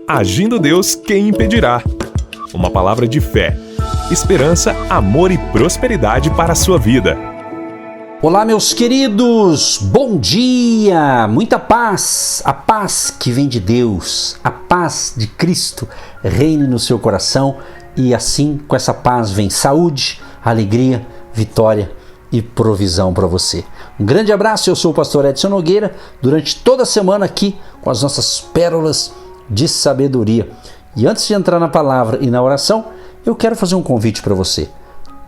Agindo Deus, quem impedirá? Uma palavra de fé, esperança, amor e prosperidade para a sua vida. Olá, meus queridos, bom dia, muita paz, a paz que vem de Deus, a paz de Cristo reine no seu coração e assim com essa paz vem saúde, alegria, vitória e provisão para você. Um grande abraço, eu sou o pastor Edson Nogueira, durante toda a semana aqui com as nossas pérolas de sabedoria. E antes de entrar na palavra e na oração, eu quero fazer um convite para você.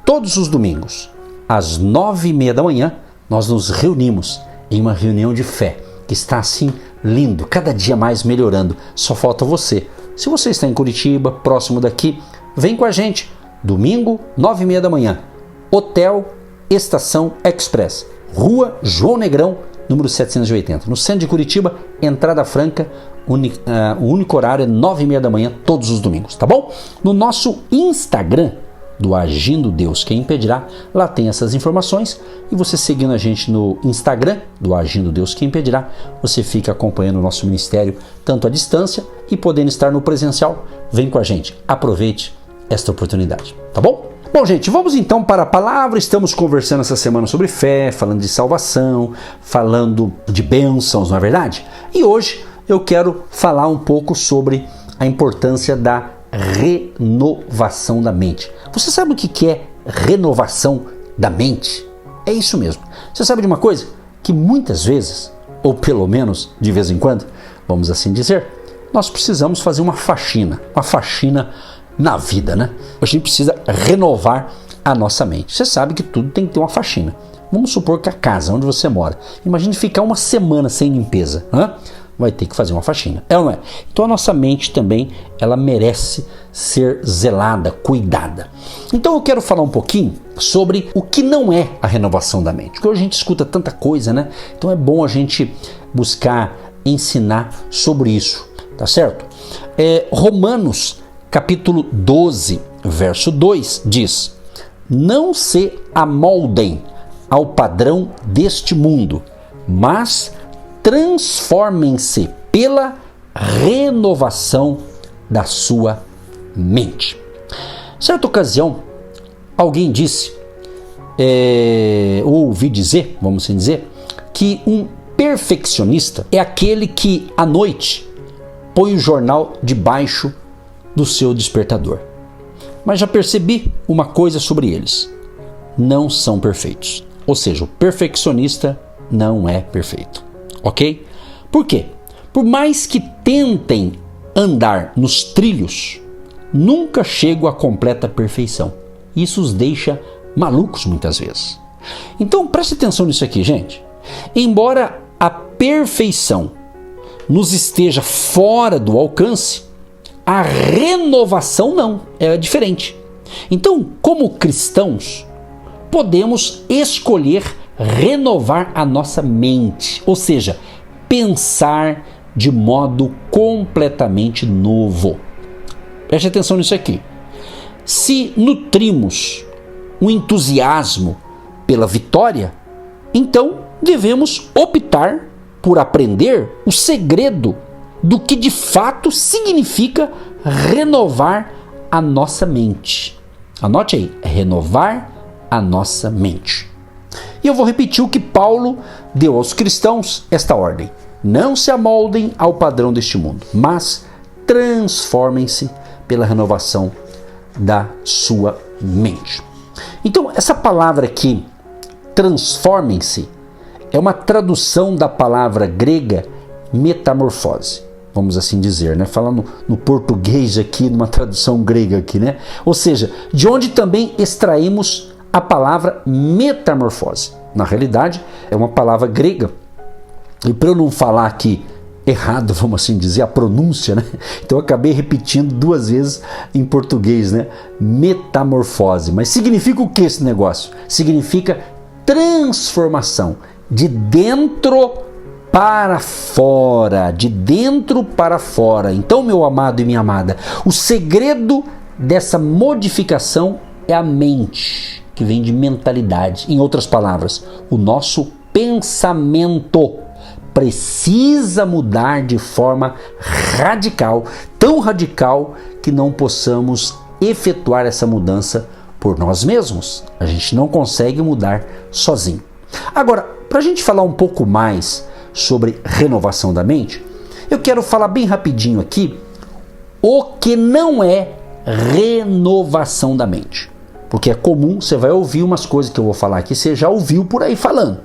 Todos os domingos, às 9h30 da manhã, nós nos reunimos em uma reunião de fé, que está assim lindo, cada dia mais melhorando. Só falta você. Se você está em Curitiba, próximo daqui, vem com a gente. Domingo, 9h30 da manhã, Hotel Estação Express, Rua João Negrão, número 780, no centro de Curitiba, entrada franca. O único horário é 9h30 da manhã, todos os domingos, tá bom? No nosso Instagram, do Agindo Deus, quem impedirá, lá tem essas informações, e você seguindo a gente no Instagram, do Agindo Deus, quem impedirá, você fica acompanhando o nosso ministério, tanto à distância e podendo estar no presencial. Vem com a gente, aproveite esta oportunidade, tá bom? Bom, gente, vamos então para a palavra. Estamos conversando essa semana sobre fé, falando de salvação, falando de bênçãos, não é verdade? E hoje eu quero falar um pouco sobre a importância da renovação da mente. Você sabe o que é renovação da mente? É isso mesmo. Você sabe de uma coisa? Que muitas vezes, ou pelo menos de vez em quando, vamos assim dizer, nós precisamos fazer uma faxina na vida, né? A gente precisa renovar a nossa mente. Você sabe que tudo tem que ter uma faxina. Vamos supor que a casa onde você mora, imagine ficar uma semana sem limpeza, vai ter que fazer uma faxina, é ou não é? Então a nossa mente também, ela merece ser zelada, cuidada. Então eu quero falar um pouquinho sobre o que não é a renovação da mente, porque hoje a gente escuta tanta coisa, né? Então é bom a gente buscar ensinar sobre isso, tá certo? Romanos capítulo 12, verso 2 diz: não se amoldem ao padrão deste mundo, mas transformem-se pela renovação da sua mente. Certa ocasião, alguém disse, ou ouvi dizer, vamos assim dizer, que um perfeccionista é aquele que à noite põe o jornal debaixo do seu despertador. Mas já percebi uma coisa sobre eles: não são perfeitos. Ou seja, o perfeccionista não é perfeito. Ok? Por quê? Por mais que tentem andar nos trilhos, nunca chegam à completa perfeição. Isso os deixa malucos muitas vezes. Então preste atenção nisso aqui, gente. Embora a perfeição nos esteja fora do alcance, a renovação não, é diferente. Então, como cristãos, podemos escolher renovar a nossa mente, ou seja, pensar de modo completamente novo. Preste atenção nisso aqui. Se nutrimos um entusiasmo pela vitória, então devemos optar por aprender o segredo do que de fato significa renovar a nossa mente. Anote aí, renovar a nossa mente. E eu vou repetir o que Paulo deu aos cristãos, esta ordem: não se amoldem ao padrão deste mundo, mas transformem-se pela renovação da sua mente. Então, essa palavra aqui, transformem-se, é uma tradução da palavra grega metamorfose. Vamos assim dizer, né? Falando no português aqui, numa tradução grega aqui, né? Ou seja, de onde também extraímos a palavra metamorfose. Na realidade, é uma palavra grega. E para eu não falar aqui errado, vamos assim dizer, a pronúncia, né? Então eu acabei repetindo duas vezes em português, né? Metamorfose. Mas significa o que esse negócio? Significa transformação de dentro para fora, de dentro para fora. Então, meu amado e minha amada, o segredo dessa modificação é a mente, que vem de mentalidade. Em outras palavras, o nosso pensamento. precisa mudar de forma radical, tão radical que não possamos efetuar essa mudança por nós mesmos. A gente não consegue mudar sozinho. Agora, para a gente falar um pouco mais sobre renovação da mente, eu quero falar bem rapidinho aqui o que não é renovação da mente. Porque é comum, você vai ouvir umas coisas que eu vou falar aqui, você já ouviu por aí falando.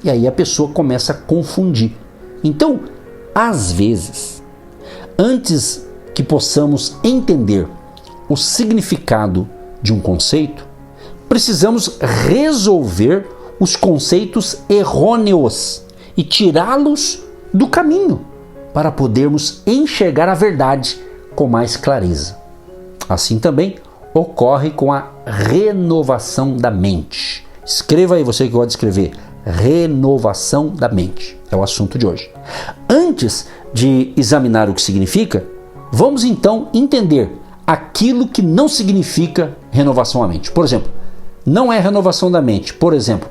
E aí a pessoa começa a confundir. Então, às vezes, antes que possamos entender o significado de um conceito, precisamos resolver os conceitos errôneos e tirá-los do caminho para podermos enxergar a verdade com mais clareza. Assim também ocorre com a renovação da mente. Escreva aí, você que gosta de escrever, renovação da mente. É o assunto de hoje. Antes de examinar o que significa, vamos então entender aquilo que não significa renovação da mente. Por exemplo, não é renovação da mente. Por exemplo,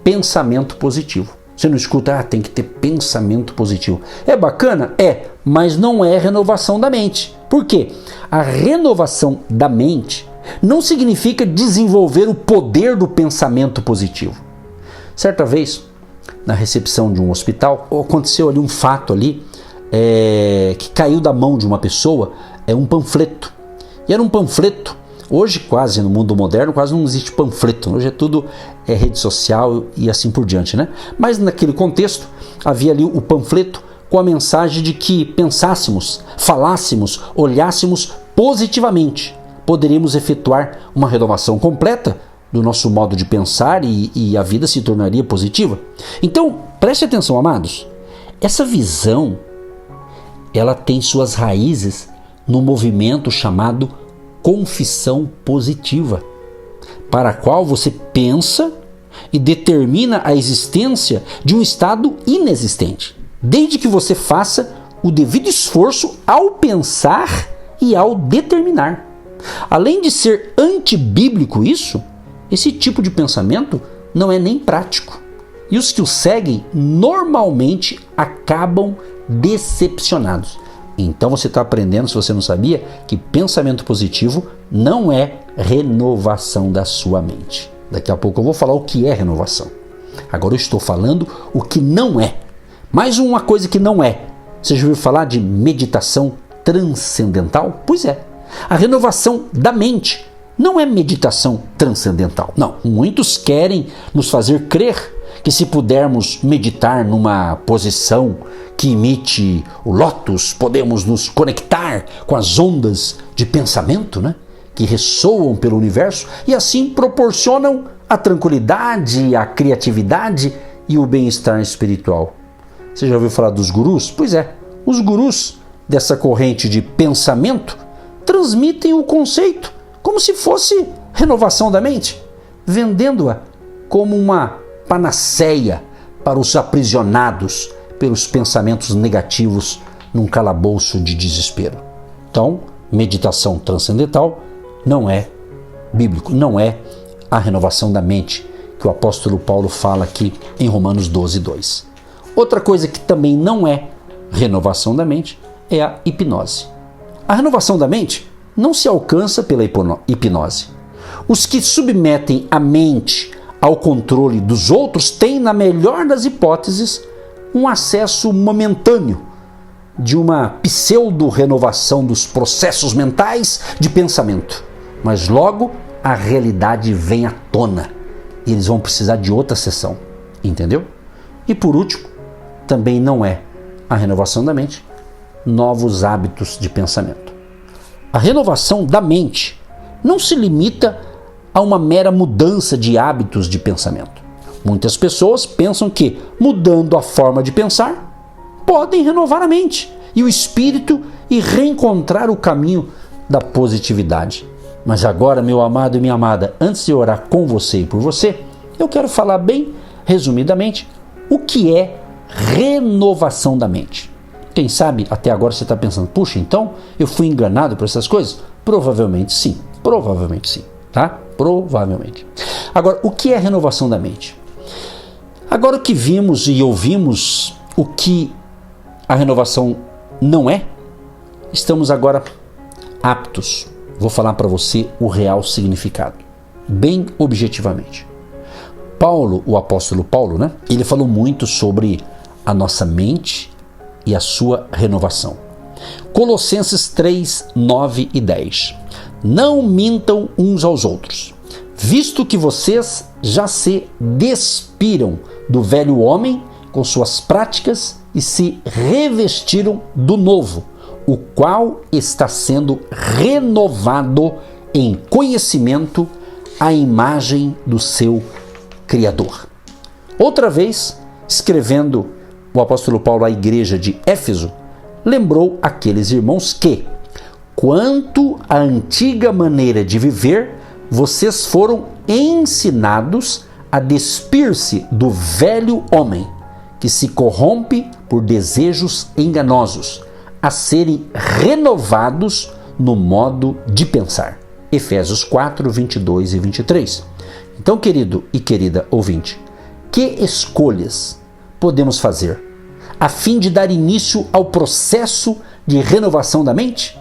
pensamento positivo. Você não escuta, tem que ter pensamento positivo. É bacana? É, mas não é renovação da mente. Por quê? A renovação da mente não significa desenvolver o poder do pensamento positivo. Certa vez, na recepção de um hospital, aconteceu ali um fato ali, que caiu da mão de uma pessoa, um panfleto. E era um panfleto. Hoje, quase no mundo moderno, quase não existe panfleto. Hoje é tudo rede social e assim por diante, né? Mas naquele contexto, havia ali o panfleto com a mensagem de que pensássemos, falássemos, olhássemos positivamente. Poderíamos efetuar uma renovação completa do nosso modo de pensar e a vida se tornaria positiva. Então, preste atenção, amados. Essa visão, ela tem suas raízes no movimento chamado confissão positiva, para a qual você pensa e determina a existência de um estado inexistente, desde que você faça o devido esforço ao pensar e ao determinar. Além de ser antibíblico esse tipo de pensamento não é nem prático. E os que o seguem normalmente acabam decepcionados. Então você está aprendendo, se você não sabia, que pensamento positivo não é renovação da sua mente. Daqui a pouco eu vou falar o que é renovação. Agora eu estou falando o que não é. Mais uma coisa que não é. Você já ouviu falar de meditação transcendental? Pois é. A renovação da mente não é meditação transcendental. Não. Muitos querem nos fazer crer que se pudermos meditar numa posição que imite o lótus, podemos nos conectar com as ondas de pensamento, que ressoam pelo universo e assim proporcionam a tranquilidade, a criatividade e o bem-estar espiritual. Você já ouviu falar dos gurus? Pois é, os gurus dessa corrente de pensamento transmitem o conceito como se fosse renovação da mente, vendendo-a como uma panaceia para os aprisionados pelos pensamentos negativos num calabouço de desespero. Então, meditação transcendental não é bíblico, não é a renovação da mente que o apóstolo Paulo fala aqui em Romanos 12:2. Outra coisa que também não é renovação da mente é a hipnose. A renovação da mente não se alcança pela hipnose. Os que submetem a mente ao controle dos outros têm, na melhor das hipóteses, um acesso momentâneo de uma pseudo-renovação dos processos mentais de pensamento. Mas logo a realidade vem à tona e eles vão precisar de outra sessão. Entendeu? E por último, também não é a renovação da mente, novos hábitos de pensamento. A renovação da mente não se limita a uma mera mudança de hábitos de pensamento. Muitas pessoas pensam que, mudando a forma de pensar, podem renovar a mente e o espírito e reencontrar o caminho da positividade. Mas agora, meu amado e minha amada, antes de orar com você e por você, eu quero falar bem resumidamente o que é renovação da mente. Quem sabe até agora você está pensando, puxa, então eu fui enganado por essas coisas? Provavelmente sim, tá? Provavelmente. Agora, o que é renovação da mente? Agora o que vimos e ouvimos o que a renovação não é, estamos agora aptos. Vou falar para você o real significado, bem objetivamente. Paulo, o apóstolo Paulo, ele falou muito sobre a nossa mente e a sua renovação. Colossenses 3, 9 e 10. Não mintam uns aos outros, visto que vocês já se despiram do velho homem com suas práticas e se revestiram do novo, o qual está sendo renovado em conhecimento à imagem do seu Criador. Outra vez, escrevendo o apóstolo Paulo à igreja de Éfeso, lembrou aqueles irmãos que, quanto à antiga maneira de viver, vocês foram ensinados a despir-se do velho homem, que se corrompe por desejos enganosos, a serem renovados no modo de pensar. Efésios 4, 22 e 23. Então, querido e querida ouvinte, que escolhas podemos fazer a fim de dar início ao processo de renovação da mente?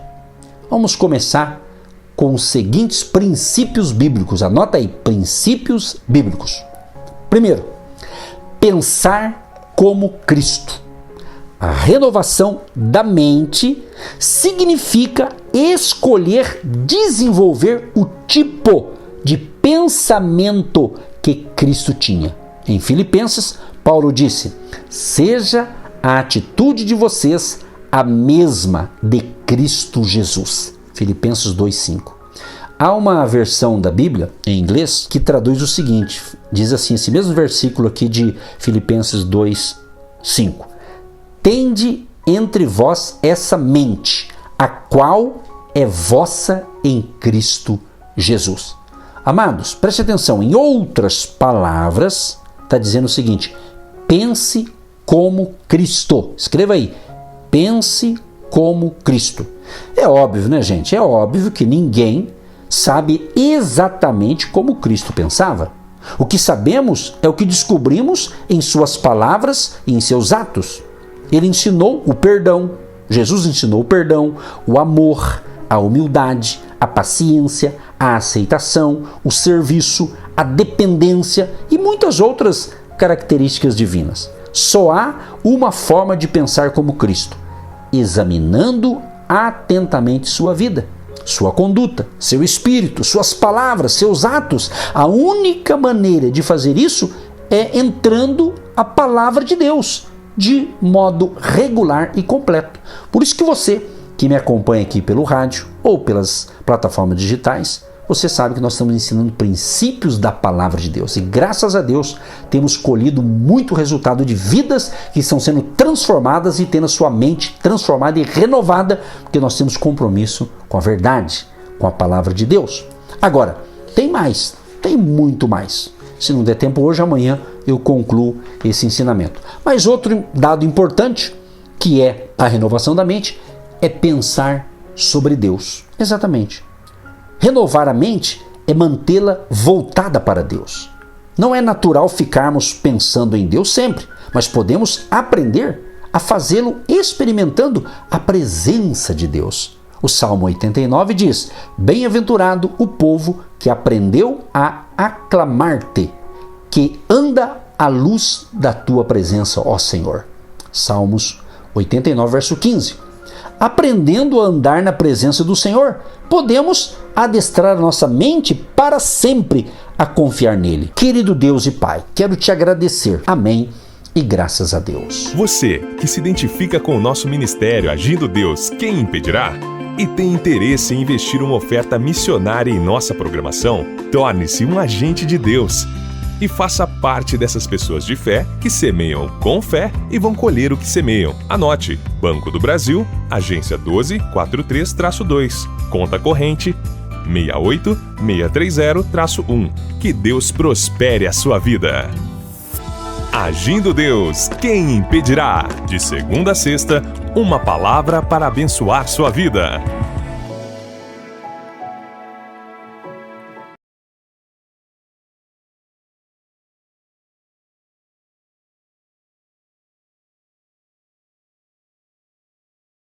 Vamos começar com os seguintes princípios bíblicos. Anota aí, princípios bíblicos. Primeiro, pensar como Cristo. A renovação da mente significa escolher desenvolver o tipo de pensamento que Cristo tinha. Em Filipenses, Paulo disse: seja a atitude de vocês a mesma de Cristo Jesus. Filipenses 2,5. Há uma versão da Bíblia, em inglês, que traduz o seguinte, diz assim, esse mesmo versículo aqui de Filipenses 2,5. Tende entre vós essa mente, a qual é vossa em Cristo Jesus. Amados, preste atenção, em outras palavras, está dizendo o seguinte: pense como Cristo. Escreva aí, pense como Cristo. É óbvio, né, gente? É óbvio que ninguém sabe exatamente como Cristo pensava. O que sabemos é o que descobrimos em suas palavras e em seus atos. Ele ensinou o perdão, Jesus ensinou o perdão, o amor, a humildade, a paciência, a aceitação, o serviço, a dependência e muitas outras características divinas. Só há uma forma de pensar como Cristo: examinando atentamente sua vida, sua conduta, seu espírito, suas palavras, seus atos. A única maneira de fazer isso é entrando a palavra de Deus de modo regular e completo. Por isso que você que me acompanha aqui pelo rádio ou pelas plataformas digitais, você sabe que nós estamos ensinando princípios da palavra de Deus. E graças a Deus temos colhido muito resultado de vidas que estão sendo transformadas e tendo a sua mente transformada e renovada, porque nós temos compromisso com a verdade, com a palavra de Deus. Agora, tem mais, tem muito mais. Se não der tempo hoje, amanhã eu concluo esse ensinamento. Mas outro dado importante, que é a renovação da mente, é pensar sobre Deus. Exatamente. Renovar a mente é mantê-la voltada para Deus. Não é natural ficarmos pensando em Deus sempre, mas podemos aprender a fazê-lo experimentando a presença de Deus. O Salmo 89 diz: bem-aventurado o povo que aprendeu a aclamar-te, que anda à luz da tua presença, ó Senhor. Salmos 89, verso 15. Aprendendo a andar na presença do Senhor, podemos adestrar a nossa mente para sempre a confiar nele. Querido Deus e Pai, quero te agradecer. Amém e graças a Deus. Você que se identifica com o nosso ministério Agindo Deus, quem impedirá? E tem interesse em investir uma oferta missionária em nossa programação? Torne-se um agente de Deus e faça parte dessas pessoas de fé que semeiam com fé e vão colher o que semeiam. Anote: Banco do Brasil, agência 1243-2, conta corrente 68630-1. Que Deus prospere a sua vida. Agindo Deus, quem impedirá? De segunda a sexta, uma palavra para abençoar sua vida.